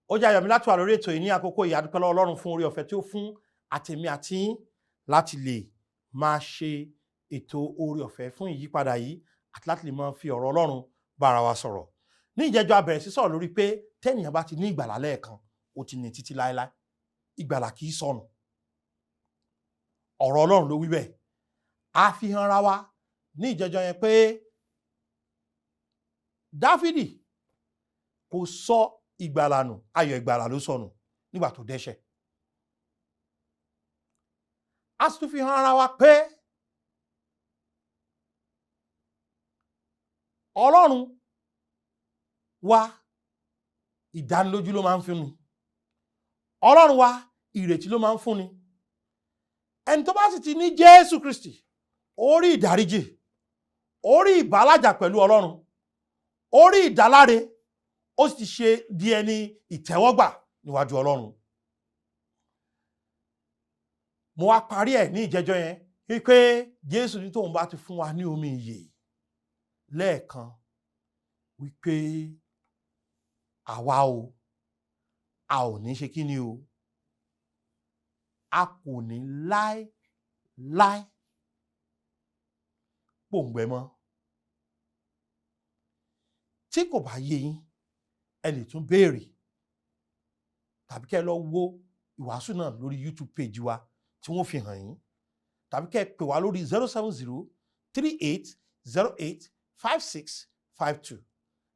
Ó jẹ́ ayọ̀ mi láti wà lórí ètò yìí ní àkókò yìí. A dúpẹ́ lọ́wọ́ Ọlọ́run fún oore ọ̀fẹ́ tí ó fún àtèmi àti yín láti lè máa ṣe ètò oore ọ̀fẹ́ fún ìyípadà yìí àti láti lè máa fi ọ̀rọ̀ Ọlọ́run bá ara wa sọ̀rọ̀. Ní ìjẹ́jọ́ a bẹ̀rẹ̀ sí sọ̀rọ̀ lórí pé tẹ́nìyàn bá ti ní ìgbàlà lẹ́ẹ̀kan, ó ti ní títí láéláé. Ìgbàlà kì í sọnù. Ọ̀rọ̀ Ọlọ́run ló wí bẹ́ẹ̀. A fi hàn ra wa ní ìjẹ́jọ́ yẹn pé Dáfídì kò sọ ìgbàlà nù, ayọ̀ ìgbàlà ló sọnù nígbà tó dẹ́ṣẹ̀. A sì tún fi hàn ara wa pé Ọlọ́run wa ìdánilójú ló máa ń fún ni. Ọlọ́run wa ìrètí ló máa ń fún ni. Ẹni tó bá sì ti ní Jésù Kristi, ó rí ìdáríjì, ó rí ìbálàjà pẹ̀lú Ọlọ́run, ó rí ìdáláre, ó sì ti ṣe di ẹni ìtẹ́wọ́gbà níwájú Ọlọ́run. Mo wá parí ẹ̀ ní ìjẹ́jọ́ yẹn wípé Jésù ní tóun bá ti fún wa ní omi ìyè lẹ́ẹ̀kan, wípé àwa a ò ní ṣe kí ni o, a kò ní láéláé pòǹgbẹ mọ́. Tí kò bá yé yín, ẹ lè tún béèrè tàbí kẹ́ lọ wo ìwàásù náà lórí YouTube page wa tí wọ́n fi hàn yín, tàbí kẹ́ pè wá lórí 07038085652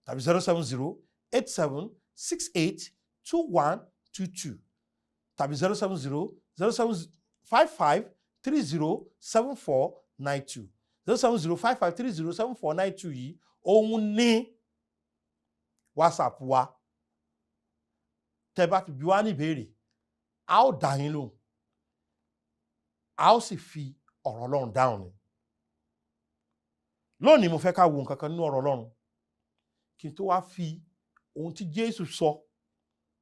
tàbí 07087682122 tàbí 07055307492 07055307492 yìí òun ní WhatsApp wa. Tẹ́ bá ti bi wá ní ìbéèrè, a ó dá yín lóhùn, a ó sì fi ọ̀rọ̀ Ọlọ́run dáhùn ni. Lónìí mo fẹ́ ká wo nǹkan kan nínú ọ̀rọ̀ Ọlọ́run kí n tó wá fi ohun tí Jésù sọ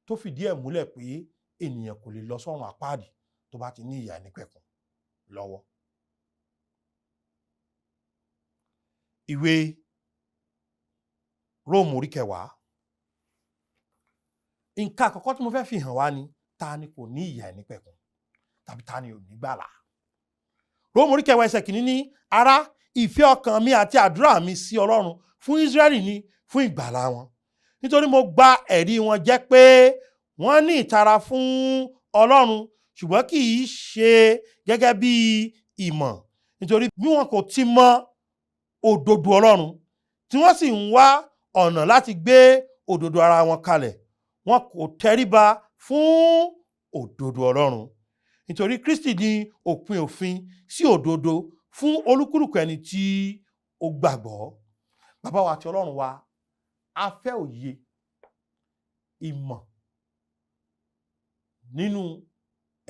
tó fìdí ẹ̀ múlẹ̀ pé ènìyàn kò lè lọ sọ́run àpáàdì tó bá ti ní ìyà ìnípẹ̀kun lọ́wọ́. Ìwé Róòmù orí 10. Nǹkan àkọ́kọ́ tí mo fẹ́ fi hàn wá ni ta ni kò ní ìyà ìnípẹ̀kun tàbí ta ni ò ní gbàlà. Róòmù orí 10 ẹsẹ̀ kìíní ní, ará, ìfẹ́ ọkàn mi àti àdúrà mi sí Ọlọ́run fún Ísírẹ́lì ni fún ìgbàlà wọn. Nítorí mo gba ẹ̀rí wọn jẹ́ pé wọ́n ní ìtara fún Ọlọ́run, ṣùgbọ́n kì í ṣe gẹ́gẹ́ bí ìmọ̀. Nítorí bí wọn kò ti mọ òdodo Ọlọ́run, tí wọ́n sì ń wá ọ̀nà láti gbé òdodo ara wọn kalẹ̀, wọn kò tẹríba fún òdodo Ọlọ́run. Nítorí Kristi ni òpin òfin sí òdodo fún olúkúlùkù ẹni tí ó gbàgbọ́. Bàbá wa àti Ọlọ́run wa, a fẹ́ òye ìmọ̀ nínú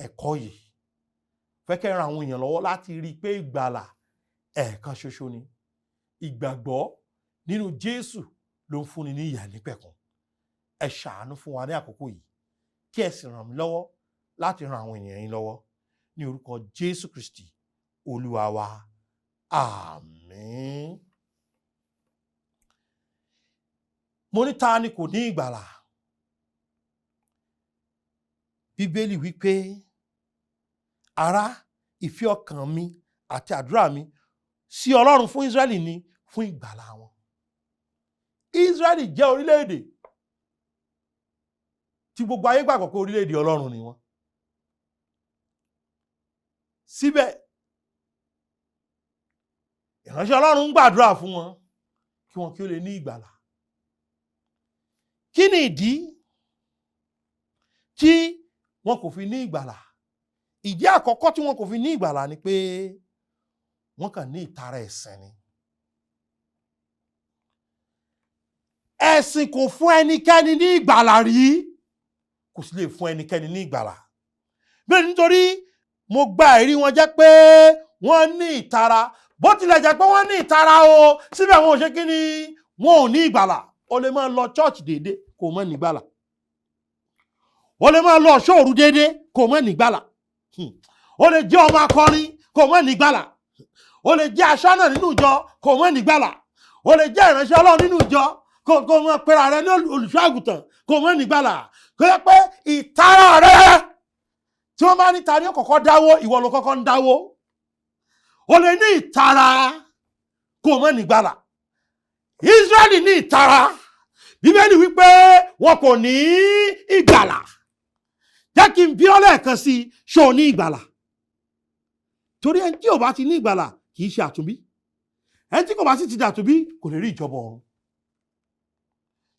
ẹ̀kọ́ yìí. Fẹ́ kẹ́ ran àwọn èèyàn lọ́wọ́ láti rí i pé ìgbàlà ẹ̀ẹ̀kan ṣoṣo ni. Ìgbàgbọ́ nínú Jésù ló ń fúnni ní ìyà ìnípẹ̀kun. Ẹ ṣàánú fún wa ní àkókò yìí, kí ẹ sì ràn mí lọ́wọ́ láti ran àwọn ènìyàn yín lọ́wọ́. Ní orúkọ Jésù Kristi, Olúwa wa. Àmín. Mo ní ta ni kò ní ìgbàlà? Bíbélì wípé, ará, ìfẹ́ ọkàn mi àti àdúrà mi sí Ọlọ́run fún Ísírẹ́lì ni fún ìgbàlà wọn. Ísírẹ́lì jẹ́ orílẹ̀-èdè tí gbogbo ayé gbàgbọ́ pé orílẹ̀-èdè Ọlọ́run ni wọ́n. Síbẹ̀, ìránṣẹ́ Ọlọ́run ń gbàdúrà fún wọn kí wọn kí ó lè ní ìgbàlà. Kí ni ìdí tí wọn kò fi ní ìgbàlà? Ìdí àkọ́kọ́ tí wọn kò fi ní ìgbàlà ni pé wọ́n kàn ní ìtara ẹ̀sìn ni. Ẹ̀sìn kò fún ẹnikẹ́ni ní ìgbàlà rí, kò sì lè fún ẹnikẹ́ni ní ìgbàlà. Bẹ́ẹ̀ nítorí mo gba ẹ̀rí wọn jẹ́ pé wọ́n ní ìtara, bó tilẹ̀ jẹ́ pé wọ́n ní ìtara o, síbẹ̀ wọn ò ṣe kí ni, wọn ò ní ìgbàlà. O lè máa lọ church déédéé kò mọ́ ní ìgbàlà. O lè máa lọ ṣọ́ọ̀rù déédéé kò mọ́ ní ìgbàlà. O lè jẹ́ ọmọ akọrin kò mọ́ ní ìgbàlà. O lè jẹ́ aṣọ́nà nínú ìjọ kò mọ́ ní ìgbàlà. O lè jẹ́ ìránṣẹ́ Ọlọ́run nínú ìjọ kò mọ́ pera rẹ ní olùṣọ́ àgùntàn kò mọ́ nígbàlà. Kò yẹ pé ìtara rẹ tí wọ́n bá ní ta ni ó kọ́kọ́ dáwó, ìwọ ló kọ́kọ́ ń dáwó. O lè ní ìtara kò mọ́ nígbàlà. Ísírẹ́lì ní ìtara. Bíbélì wípé wọn kò ní ìgbàlà. Jẹ́ kí n bí ọ lẹ́ẹ̀kan sí i, ṣó o ní ìgbàlà? Torí ẹni tí ò bá ti ní ìgbàlà kì í ṣe àtúnbí. Ẹni tí kò bá sì ti dàtúnbí kò lè rí ìjọba ọ̀run.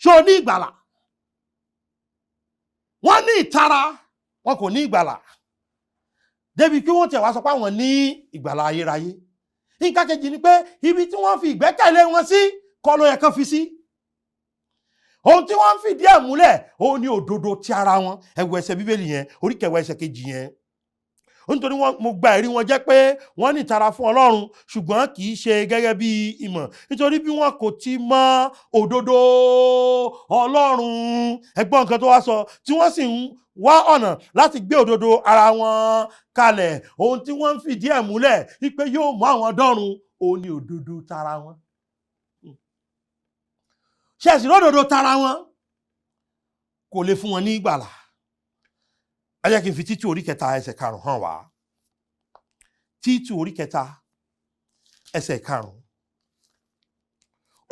Ṣó o ní ìgbàlà? Wọ́n ní ìtara, wọn kò ní ìgbàlà. Débi kí wọ́n tẹ̀ wá sọ pé àwọn ní ìgbàlà ayérayé. Nǹkan kejì ni pé ibi tí wọ́n fi ìgbẹ́kẹ̀lé wọn sí kọ́ ló yẹ kán fi sí. Ohun tí wọ́n ń fìdí ẹ̀ múlẹ̀, òun ni òdodo ti ara wọn. Ẹ wo ẹsẹ̀ Bíbélì yẹn, orí kẹwàá ẹsẹ̀ kejì yẹn. Nítorí mo gba ẹ̀rí wọn jẹ́ pé wọ́n ní ìtara fún Ọlọ́run, ṣùgbọ́n kì í ṣe gẹ́gẹ́ bí ìmọ̀. Nítorí bí wọn kò ti mọ òdodo Ọlọ́run. Ẹ gbọ́ nǹkan tó wá sọ, tí wọ́n sì ń wá ọ̀nà láti gbé òdodo ara wọn kalẹ̀. Ohun tí wọ́n ń fìdí ẹ̀ múlẹ̀ wípé yóò mú àwọn dọ́run, òun ni òdodo tara wọn. Ṣé ẹ̀sìn lódodo tara wọn kò lè fún wọn ní ìgbàlà. Ẹ jẹ́ kí n fi Títù orí kẹta ẹsẹ̀ karùn-ún hàn wá. Títù orí kẹta ẹsẹ̀ karùn-ún.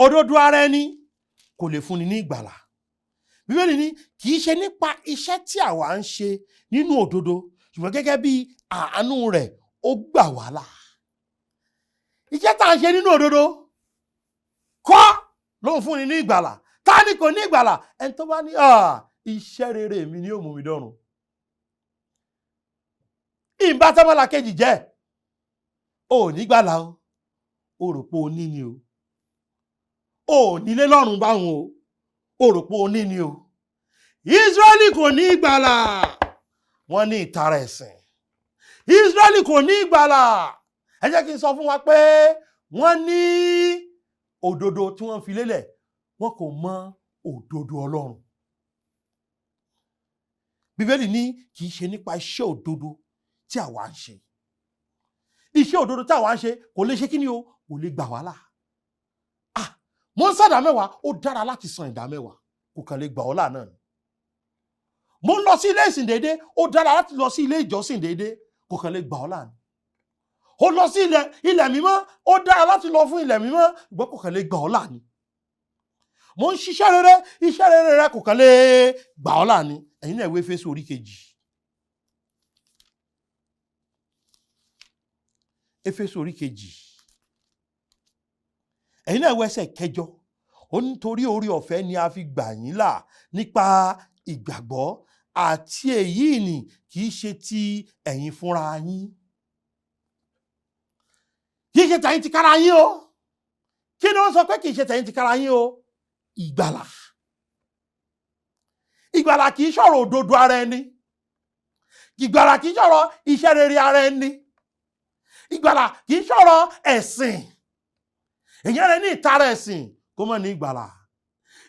Òdodo ara ẹni kò lè fúnni ní ìgbàlà. Bíbélì ní kì í ṣe nípa iṣẹ́ tí àwa ń ṣe nínú òdodo, ṣùgbọ́n gẹ́gẹ́ bí àánú rẹ̀ ó gbà wá là. Iṣẹ́ tá à ń ṣe nínú òdodo kọ́ ló ń fúnni ní ìgbàlà. Ta ni kò ní ìgbàlà? Ẹni tó bá ní iṣẹ́ rere mi ni yóò mú mi dọ́run. Ìbá tọ́mọ́lá kejì jẹ́ ò ní gbàlà o, ó rò pé o ní ni o. Ò nílé lọ́run báwọn o, ó rò pé o ní ni o. Ísírẹ́lì kò ní ìgbàlà, wọ́n ní ìtara ẹ̀sìn. Ísírẹ́lì kò ní ìgbàlà. Ẹ jẹ́ kí n sọ fún wa pé wọ́n ní òdodo tí wọ́n fi lélẹ̀, wọn kò mọ òdodo Ọlọ́run. Bíbélì ní kì í ṣe nípa iṣẹ́ òdodo tí àwa ń ṣe. Iṣẹ́ òdodo tí àwa ń ṣe kò lè ṣe kí ni o, kò lè gbà wá là. Mo ń sàdá mẹ́wàá, ó dára láti san ìdá mẹ́wàá, kò kàn lè gbà ọ́ là náà ni. Mo ń lọ sí ilé ìsìn déédéé, ó dára láti lọ sí ilé ìjọsìn déédéé, kò kàn lè gbà ọ́ là ni. Ó lọ sí ilẹ̀ mímọ́, ó dára láti lọ fún ilẹ̀ mímọ́, ṣùgbọ́n kò kàn lè gbà ọ́ là ni. Mo ń ṣiṣẹ́ rere, iṣẹ́ rere rẹ kò kàn lè gbà ọ́ là ni. Ẹ̀yin náà wo Éfésù orí kejì. Éfésù orí kejì. Ẹ̀yin náà wo ẹsẹ̀ kẹjọ. Ó nítorí orí ọ̀fẹ́ ni a fi gbà yín là nípa ìgbàgbọ́, àti èyí ni kì í ṣe ti ẹ̀yin fúnra yín. Kì í ṣe tẹ̀yin tìkára yín o. Kí ni wọ́n sọ pé kì í ṣe tẹ̀yin tìkára yín o? Ìgbàlà. Ìgbàlà kì í ṣọ̀rọ̀ òdodo ara ẹni. Ìgbàlà kì í ṣọ̀rọ̀ iṣẹ́ rere ara ẹni. Ìgbàlà kì í ṣọ̀rọ̀ ẹ̀sìn. Èyàn lè ní ìtara ẹ̀sìn kó má ní ìgbàlà.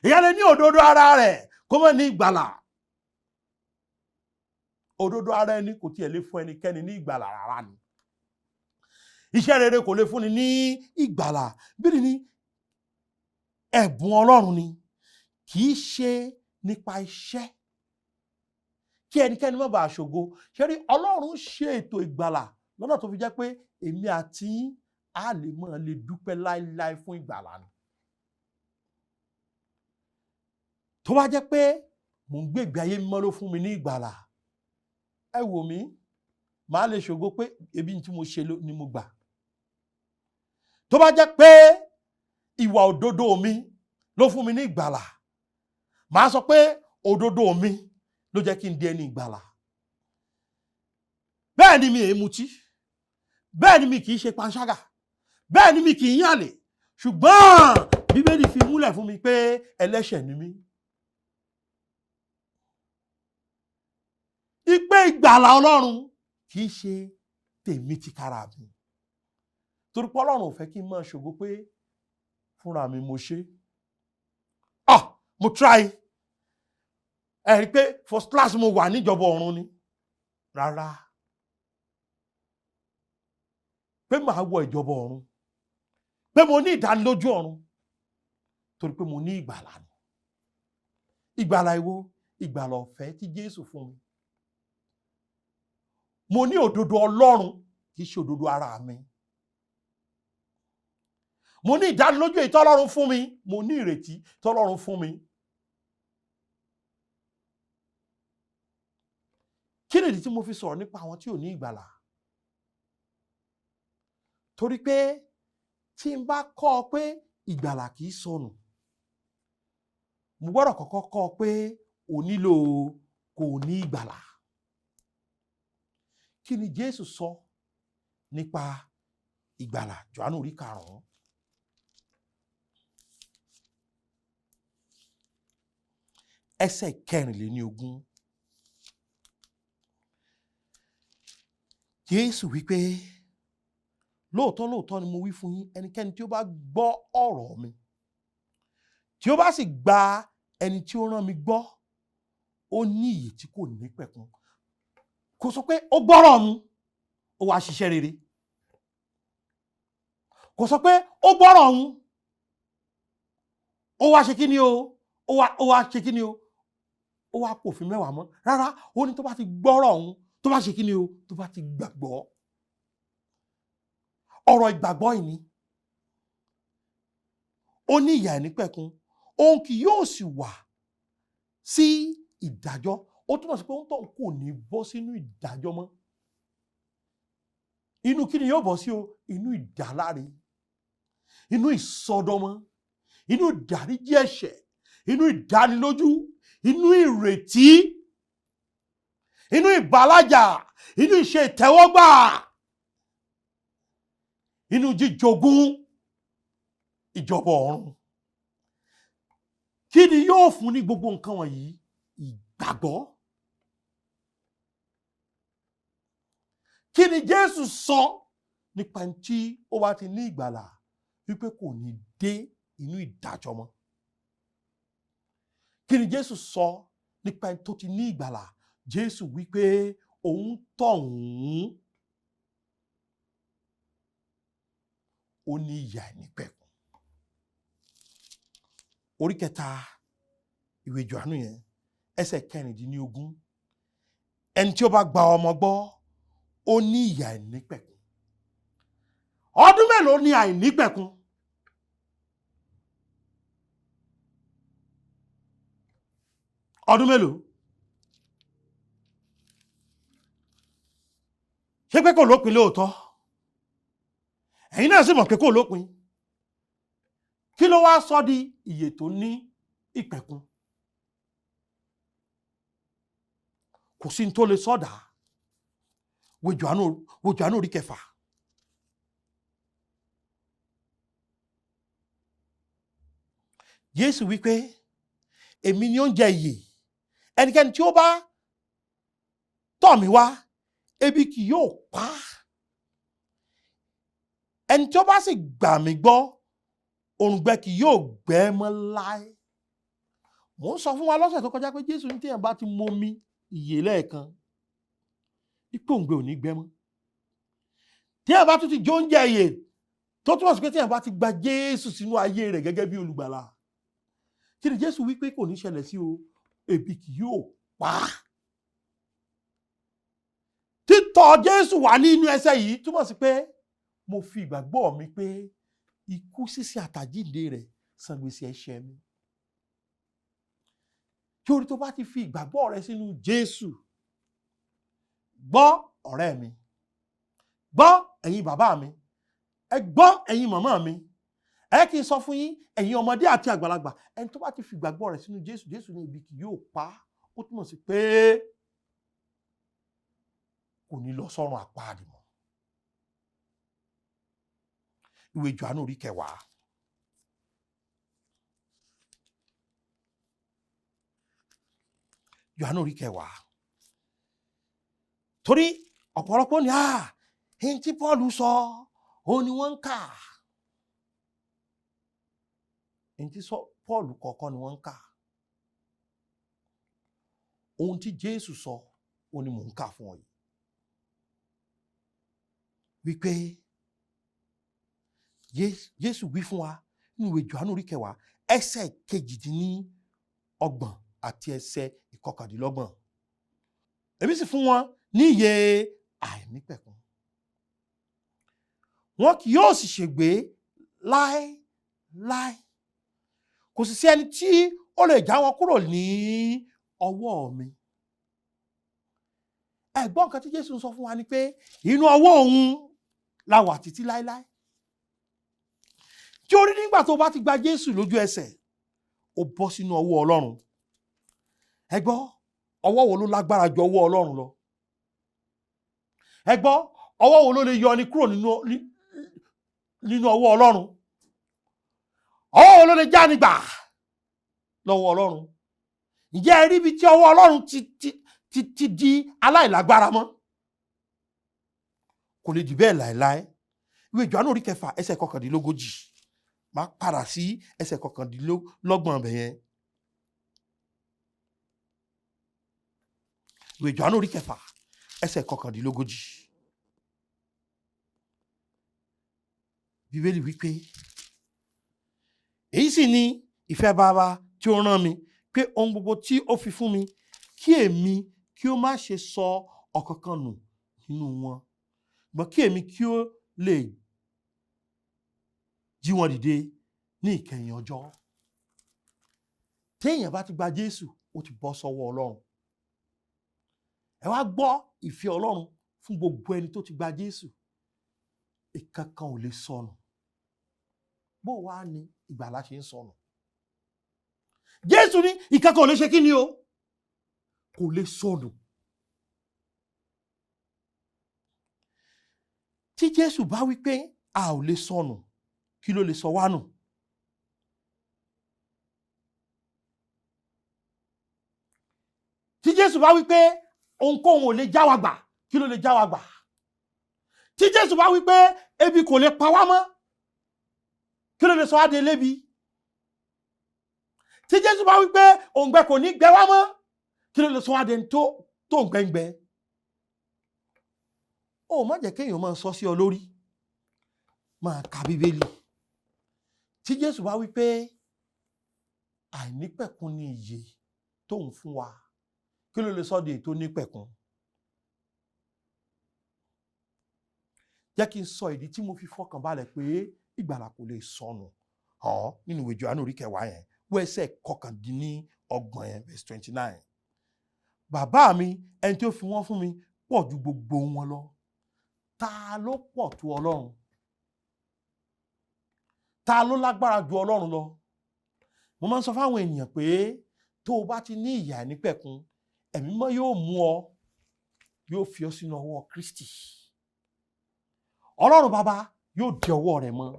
Èyàn lè ní òdodo ara rẹ̀ kó má ní ìgbàlà. Òdodo ara ẹni kò tiẹ̀ lè fún ẹnikẹ́ni ní ìgbàlà rárá ni. Iṣẹ́ rere kò lè fúnni ní ìgbàlà. Bíbélì ní ẹ̀bùn Ọlọ́run ni, kì í ṣe nípa iṣẹ́, kí ẹnikẹ́ni má bàa ṣògo. Ṣé rí, Ọlọ́run ṣe ètò ìgbàlà lọ́nà tó fi jẹ́ pé èmi àti a lè máa lè dúpẹ́ láíláí fún ìgbàlà ni. Tó bá jẹ́ pé mò ń gbé ìgbé ayé mímọ́ ló fún mi ní ìgbàlà, ẹ wò mí, màá lè ṣògo pé ebi tí mo ṣe ni mo gbà. Tó bá jẹ́ pé ìwà òdodo mi ló fún mi ní ìgbàlà, màá sọ pé òdodo mi ló jẹ́ kí n di ẹni ìgbàlà. Bẹ́ẹ̀ ni mi èé mutí, bẹ́ẹ̀ ni mi kì í ṣe panṣágà, bẹ́ẹ̀ ni mi kì í yànlè, ṣùgbọ́n Bíbélì fi múlẹ̀ fún mi pé ẹlẹ́ṣẹ̀ ni mí. Ìpè ìgbàlà Ọlọ́run kì í ṣe tèmi tìkára mi. Torí pé Ọlọ́run ò fẹ́ kí n máa ṣògo pé fúnra mi mo ṣe. Mo try. Ẹ rí pé first class mo wà níjọba ọ̀run ni. Rárá. Pé màá wọ ìjọba ọ̀run. Pé mo ní ìdánilójú ọ̀run. Torí pé mo ní ìgbàlà ni. ìgbàlà ìwo? Ìgbàlà ọ̀fẹ́ tí Jésù fún mi. Mo ní òdodo Ọlọ́run kì í ṣe òdodo ara mi. Mo ní ìdánilójú èyí tọ́lọ́run fún mi. Mo ní ìrètí tọ́lọ́run fún mi. Kí nìdí tí mo fi sọ̀rọ̀ nípa àwọn tí ò ní ìgbàlà? Torí pé tí n bá kọ́ ọ pé ìgbàlà kì í sọnù, mo gbọ́dọ̀ kọ́kọ́ kọ́ ọ pé o nílò kò ní ìgbàlà. Kí ni Jésù sọ nípa ìgbàlà? Jòhánù orí 5. Ẹsẹ̀ 24. Jésù wípé, lóòótọ́ lóòótọ́ ni mo wí fún yín, ẹnikẹ́ni tí ó bá gbọ́ ọ̀rọ̀ mi, tí ó bá sì gba ẹni tí ó rán mi gbọ́, ó ní ìyè tí kò ní pẹ̀kun. Kò sọ pé ó gbọ́rọ̀ mu, ó wá ṣiṣẹ́ rere. Kò sọ pé ó gbọ́rọ̀ mu, ó wá ṣe kí ni o? Ó wá ṣe kí ni o? Ó wá pòfin 10 mọ́. Rárá, ó ní tó bá ti gbọ́rọ̀ òun, tó bá ṣe kí ni o? Tó bá ti gbàgbọ́. Ọ̀rọ̀ ìgbàgbọ́ yìí ni. Ó ní ìyè àìnípẹ̀kun, òun kì yóò sì wà sí ìdájọ́. Ó túmọ̀ sí pé òun tó kò ní bọ́ sínú ìdájọ́ mọ́. Inú kí ni yóò bọ́ sí o? Inú ìdáláre, inú ìsọdọmọ, inú ìdáríjì ẹ̀ṣẹ̀, inú ìdánilójú, inú ìrètí, inú ìbàlájà, inú ìṣe ìtẹ́wọ́gbà, inú jíjogún ìjọba ọ̀run. Kí ni yóò fún ní gbogbo nǹkan wọ̀nyí? Ìgbàgbọ́. Kí ni Jésù sọ nípa ẹni tí ó bá ti ní ìgbàlà? Wípé kò ní dé inú ìdájọ́ mọ́. Kí ni Jésù sọ nípa ẹni tó ti ní ìgbàlà? Jésù wípé òun tọ̀hún ó ní ìyè àìnípẹ̀kun. Orí 3 ìwé Jòhánù yẹn, ẹsẹ̀ 16. Ẹni tí ó bá gba ọmọ gbọ́, ó ní ìyè àìnípẹ̀kun. Ọdún mélòó ni àìnípẹ̀kun? Ọdún mélòó? Ṣé pé kò lópin lóòótọ́? Ẹ̀yin náà sì mọ̀ pé kò lópin. Kí ló wá sọ di ìyè tó ní ìpẹ̀kun? Kò sí ní tó lè sọ́dà. Wo Jòhánù orí 6. Jésù wípé, èmi ni oúnjẹ ìyè. Ẹnikẹ́ni tí ó bá tọ̀ mí wá, ebi kì yóò pa á. Ẹni tí ó bá sì gbà mí gbọ́, òǹgbẹ kì yóò gbẹ mọ́ láé. Mo ń sọ fún wa lọ́sẹ̀ tó kọjá pé Jésù ní téèyàn bá ti mu omi ìyè lẹ́ẹ̀kan, ipò òǹgbẹ ò ní gbẹ mọ́. Téèyàn bá tún ti jẹ oúnjẹ ìyè, tó túmọ̀ sí pé téèyàn bá ti gba Jésù sínú ayé rẹ̀ gẹ́gẹ́ bí olùgbàlà. Kí ni Jésù wí pé kò ní ṣẹlẹ̀ sí o? Ebi kì yóò pa á. Títọ̀ Jésù wà nínú ẹsẹ̀ yìí túmọ̀ sí pé mo fi ìgbàgbọ́ mi pé ikú, sísí àtàjíǹde rẹ̀ san gbèsè ẹ̀ṣẹ̀ mi. Torí tó bá ti fi ìgbàgbọ́ rẹ sínú Jésù, gbọ́ ọ̀rẹ́ mi, gbọ́ ẹ̀yin bàbá mi, ẹ gbọ́ ẹ̀yin màmá mi, ẹ kì í sọ fún yín ẹ̀yin ọmọdé àti àgbàlagbà, ẹni tó bá ti fi ìgbàgbọ́ rẹ̀ sínú Jésù, Jésù ní ebi kì yóò pa á. Ó túmọ̀ sí pé kò ní lọ sọ́run àpáàdì mọ́. Ìwé Jòhánù orí 10. Jòhánù orí 10. Torí ọ̀pọ̀lọpọ̀ ni èyí tí Pọ́ọ̀lù sọ òun ni wọ́n ń kà. Èyí tí Pọ́ọ̀lù kọ̀ọ̀kan ni wọ́n ń kà. Ohun tí Jésù sọ òun ni mò ń kà fún ọ yìí. Wípé Jésù wí fún wa nínú ìwé Jòhánù orí 10 ẹsẹ̀ 28. àti ẹsẹ̀ ìkọkàndínlọ́gbọ̀n. Èmi sì fún wọn ní ìyè àìnípẹ̀kun. Wọn kì yóò sì ṣègbé láéláé. Kò sì sí ẹni tí ó lè já wọn kúrò ní ọwọ́ mi. Ẹ̀gbọ́n nǹkan tí Jésù sọ fún wa ni pé inú ọwọ́ òun la wà títí láéláé. Tí ó rí nígbà tó bá ti gba Jésù lójú ẹsẹ̀, ó bọ́ sínú ọwọ́ Ọlọ́run. Ẹ gbọ́, ọwọ́ wo ló lágbára ju ọwọ́ Ọlọ́run lọ? Ẹ gbọ́, ọwọ́ wo ló lè yọ ni kúrò nínú ọwọ́ Ọlọ́run? Ọwọ́ wo ló lè já ni gbà lọ́wọ́ Ọlọ́run? Ǹjẹ́ ẹ rí ibi tí ọwọ́ Ọlọ́run ti di aláìlágbára mọ́? Kò lè di bẹ́ẹ̀ láéláé. Ìwé Jòhánù orí 6 ẹsẹ̀ 39. Máa padà sí ẹsẹ̀ 39 bẹ̀ yẹn. Ìwé Jòhánù orí 6 ẹsẹ̀ 39. Bíbélì wípé èyí sì ni ìfẹ́ Baba tí ó rán mi, pé ohun gbogbo tí ó fi fún mi, kí èmi kí ó má ṣe sọ ọ̀kankan nù nínú wọn, ṣùgbọ́n kí èmi kí ó lè jí wọn dìde ní ìkẹyìn ọjọ́. Téèyàn bá ti gba Jésù, ó ti bọ́ sọ́wọ́ Ọlọ́run. Ẹ wá gbọ́ ìfẹ́ Ọlọ́run fún gbogbo ẹni tó ti gba Jésù. Ìkankan ò lè sọnù. Bó wá ní ìgbàlà ṣe ń sọnù? Jésù ní ìkankan ò lè ṣe kí ni o? Kò lè sọnù. Tí Jésù bá wí pé a ò lè sọnù, kí ló lè sọ wá nù? Tí Jésù bá wí pé ohunkóhun ò lè já wa gbà, kí ló lè já wa gbà? Tí Jésù bá wí pé ebi kò lè pa wá mọ́, kí ló lè sọ wá di elébi? Tí Jésù bá wí pé òǹgbẹ kò ní gbẹ wá mọ́, kí ló lè sọ wá di ẹni tó ń gbẹ́ngbẹ́? Ó má jẹ́ kéèyàn máa sọ sí ọ lórí. Máa ka Bíbélì. Tí Jésù bá wí pé àìnípẹ̀kun ni ìyè tó ń fún wa, kí ló lè sọ di èyí tó nípẹ̀kun? Jẹ́ kí n sọ ìdí tí mo fi fọkàn balẹ̀ pé ìgbàlà kò lè sọnù hàn nínú ìwé Jòhánù orí 10 yẹn, wo ẹsẹ̀ 29 yẹn, verse 29. Bàbá mi, ẹni tí ó fi wọ́n fún mi, pọ̀ ju gbogbo wọn lọ. Ta ló pọ̀ tó Ọlọ́run? Ta ló lágbára ju Ọlọ́run lọ? Mo máa ń sọ fáwọn ènìyàn pé tó o bá ti ní ìyè àìnípẹ̀kun, Ẹ̀mí Mímọ́ yóò mú ọ, yóò fi ọ sínú ọwọ́ Kristi. Ọlọ́run Baba yóò di ọwọ́ rẹ̀ mọ́.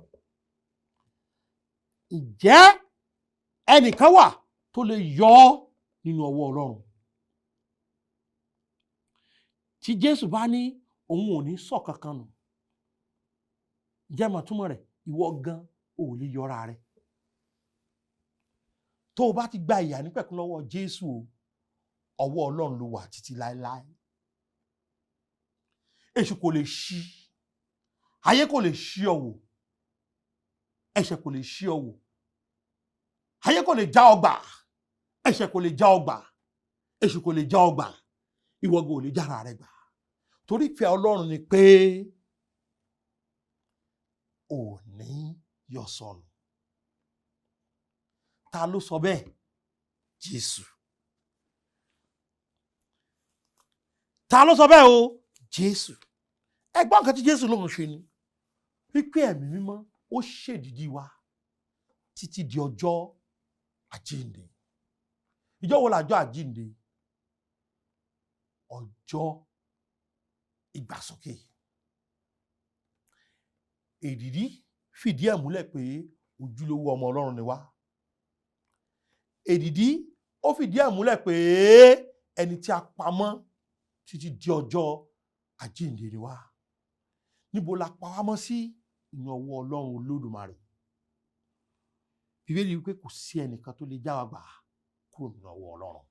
Ǹjẹ́ ẹnìkan wà tó lè yọ ọ́ nínú ọwọ́ Ọlọ́run? Tí Jésù bá ní òun ò ní sọ kankan nù, ǹjẹ́ mọ̀ túmọ̀ rẹ̀? Ìwọ gan ò lè yọra rẹ̀. Tó o bá ti gba ìyè àìnípẹ̀kun lọ́wọ́ Jésù, ọwọ́ Ọlọ́run ló wà títí láéláé. Èṣù kò lè ṣí, ayé kò lè ṣí ọ wò, ẹ̀ṣẹ̀ kò lè ṣí ọ wò, ayé kò lè já ọ gbà, ẹ̀ṣẹ̀ kò lè já ọ gbà, èṣù kò lè já ọ gbà, ìwọ gan ò lè jára rẹ gbà. Torí ìfẹ́ Ọlọ́run ni pé ò ní yọ sọnù. Ta ló sọ bẹ́ẹ̀? Jésù. Ta ló sọ bẹ́ẹ̀ o? Jésù. Ẹgbọ́n nǹkan tí Jésù lóun ṣe ni wípé Ẹ̀mí Mímọ́ ó ṣèdìdí wa títí di ọjọ́ àjíǹde. Ìjọ́ wo làjọ́ àjíǹde? Ọjọ́ ìgbàsókè. Èdìdí fìdí ẹ̀ múlẹ̀ pé ojúlówó ọmọ Ọlọ́run ni wá. Èdìdí ó fìdí ẹ̀ múlẹ̀ pé ẹni tí a pamọ́ títí di ọjọ́ àjíǹde ni wá. Níbo la pa wá mọ́ sí? Inú ọwọ́ Ọlọ́run Olódùmarè. Bíbélì wípé kò sí ẹnìkan tó lè já wa gbà kúrò nínú ọwọ́ Ọlọ́run.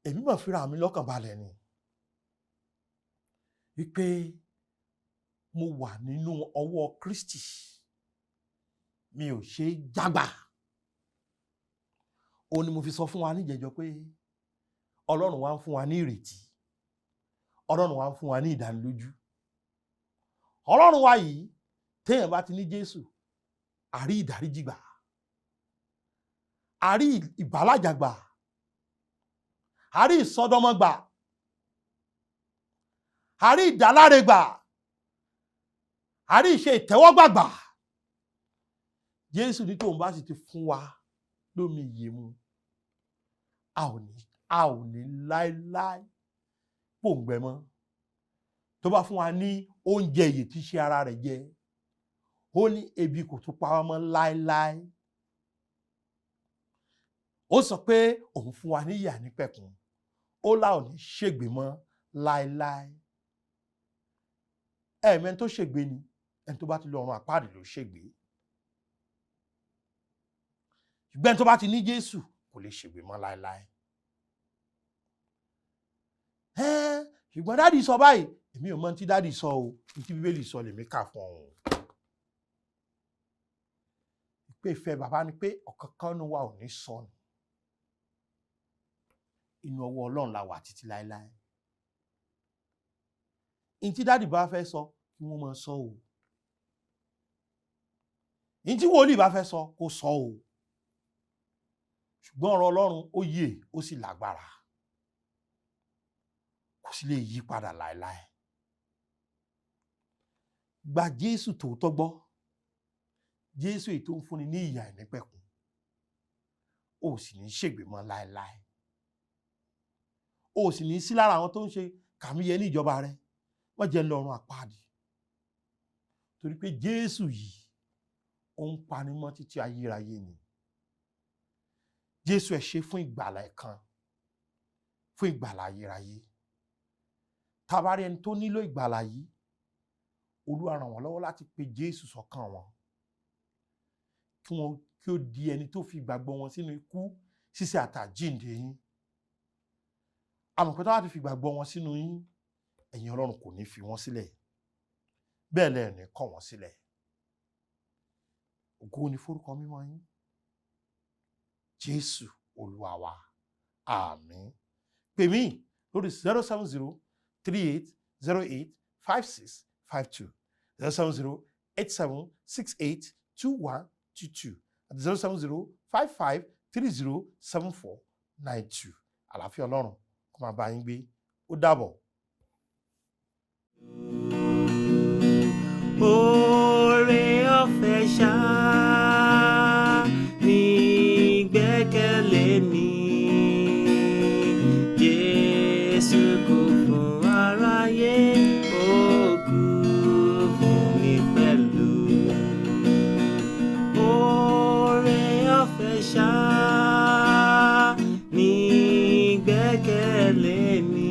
Èmi máa fira mi lọ́kàn balẹ̀ ni wípé mo wà nínú ọwọ́ Kristi, mi ò ṣe jágbà. òun ni mo fi sọ fún wa níjẹjọ pé Ọlọ́run wa ń fún wa ní ìrètí, Ọlọ́run wa ń fún wa ní ìdánilójú. Ọlọ́run wa yìí téèyàn bá ti ní Jésù, àrí ìdáríjì gbà, àrí ìbálàjà gbà, àrí ìsọdọmọ gbà, àrí ìdáláre gbà, àrí ìṣe ìtẹ́wọ́gbà gbà. Jésù ní tóun bá sì ti fún wa lómi ìyè mu, a ò ní láéláé pòǹgbẹ mọ́. Tó bá fún wa ní oúnjẹ ìyè tí ṣe ara rẹ̀ jẹ, ó ní ebi kò tún pa wá mọ́ láéláé. Ó sọ pé òun fún wa ní ìyè àìnípẹ̀kun, ó lá ò ní ṣègbé mọ́ láéláé. Ẹ̀mẹ́ni tó ṣègbé ni ẹni tó bá ti lọ ọ̀run àpáàdì ló ṣègbé. Ṣùgbọ́n ẹni tó bá ti ní Jésù kò lè ṣègbé mọ́ láéláé. Ṣùgbọ́n dádì sọ báyìí, èmi ò mọ̀ tí dádì sọ o, tí Bíbélì sọ lèmi kà fún ọ. Pé ìfẹ́ bàbá ni pé ọ̀kánkán nínú wa ò ní sọnù. Inú ọwọ́ Ọlọ́run la wà títí láéláé. Ìyìn tí dádì bá fẹ́ sọ kí wọ́n máa sọ o. Ìyìn tí wòlíì bá fẹ́ sọ kó sọ o. Ṣùgbọ́n ọ̀rọ̀ Ọlọ́run ó yè ó sì lágbára. Kò sì lè yí padà láéláé. Gba Jésù tòótọ́ gbọ́. Jésù èyí tó ń fúnni ní ìyè àìnípẹ̀kun. Ó sì ní ṣègbé mọ́ láéláé. Ó sì ní sí lára àwọn tó ń ṣe kàmíyẹ ní ìjọba rẹ̀. Wọ́n jẹ́ lọ́run àpáàdì. Torí pé Jésù yìí ó ń pani mọ́ títí ayérayé ni. Jésù ẹ ṣe fún ìgbàlà ẹ̀kan, fún ìgbàlà ayérayé. Tá bá rí ẹni tó nílò ìgbàlà yìí, Olúwa ràn wọ́n lọ́wọ́ láti pe Jésù sọ́kàn wọn. Kí ó di ẹni tó fi ìgbàgbọ́ wọn sínú ikú, ṣíṣe àtàjíǹde yín. Àmọ́ pé tó bá ti fi ìgbàgbọ́ wọn sínú yín, ẹ̀yin Ọlọ́run kò ní fi wọ́n sílẹ̀. Bẹ́ẹ̀ lẹ ní kọ̀ wọ́n sílẹ̀. Ògo ni forúkọ mímọ́ yín. Jésù Olúwa wa. Àmín. Pè mí lórí 07038085652, 07087682122 àti 07055307492. Àlàáfíà Ọlọ́run kó máa bá yín gbé. Ó dàbọ̀. Oore ọ̀fẹ́ ṣá ni ìgbẹ́kẹ̀lé mi. Jésù kú fún aráyé, ó kú fún mi pẹ̀lú. Oore ọ̀fẹ́ ṣá ni ìgbẹ́kẹ̀lé mi.